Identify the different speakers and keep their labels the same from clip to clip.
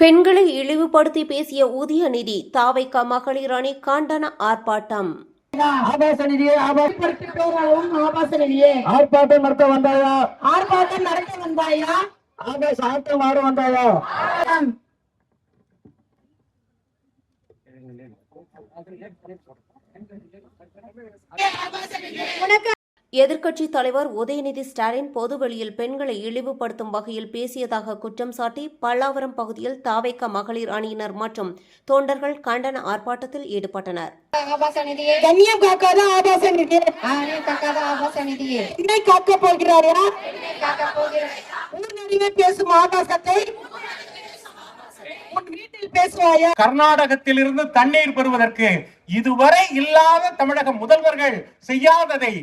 Speaker 1: பெண்களை இழிவுபடுத்தி பேசிய உதயநிதி தாவைக்க மகளிர் அணி கண்டன ஆர்ப்பாட்டம்.
Speaker 2: ஆபாச நிதியை ஆபாச நிதியை ஆர்ப்பாட்டம் நடத்த வந்தாயா? ஆர்ப்பாட்டம் நடத்த வந்தாயா? ஆபாச ஆட்டம் ஆட வந்தாயா?
Speaker 1: எதிர்க்கட்சித் தலைவர் உதயநிதி ஸ்டாலின் பொதுவெளியில் பெண்களை இழிவுபடுத்தும் வகையில் பேசியதாக குற்றம் சாட்டி பல்லாவரம் பகுதியில் தாவைக்க மகளிர் அணியினர் மற்றும் தொண்டர்கள் கண்டன ஆர்ப்பாட்டத்தில் ஈடுபட்டனர்.
Speaker 2: கண்ணியம் காக்காத ஆபாச நிதியை இதை காக்க போகிறாரா? பேசும் ஆபாசத்தை வீட்டில் பேசுவாயா?
Speaker 3: கர்நாடகத்திலிருந்து தண்ணீர் பெறுவதற்கு இதுவரை இல்லாத தமிழக முதல்வர்கள் செய்யாததை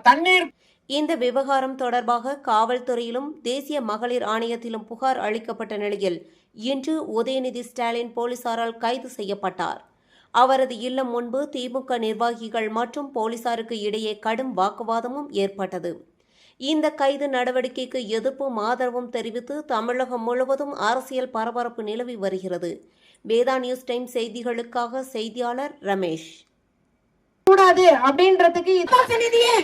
Speaker 3: தண்ணீர்.
Speaker 1: இந்த விவகாரம் தொடர்பாக காவல்துறையிலும் தேசிய மகளிர் ஆணையத்திலும் புகார் அளிக்கப்பட்ட நிலையில் இன்று உதயநிதி ஸ்டாலின் போலீசாரால் கைது செய்யப்பட்டார். அவரது இல்லம் முன்பு திமுக நிர்வாகிகள் மற்றும் போலீசாருக்கு இடையே கடும் வாக்குவாதமும் ஏற்பட்டது. இந்த கைது நடவடிக்கைக்கு எதிர்ப்பும் ஆதரவும் தெரிவித்து தமிழகம் முழுவதும் அரசியல் பரபரப்பு நிலவி வருகிறது. வேதா நியூஸ் டைம் செய்திகளுக்காக செய்தியாளர் ரமேஷ்.
Speaker 2: கூடாது அப்படின்றதுக்கு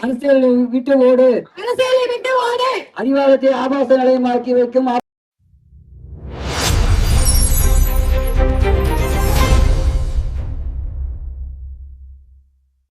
Speaker 2: அரசியல் விட்டு ஓடு, அறிவாலயத்தை ஆபாச நிலையமாக்கி வைக்கும்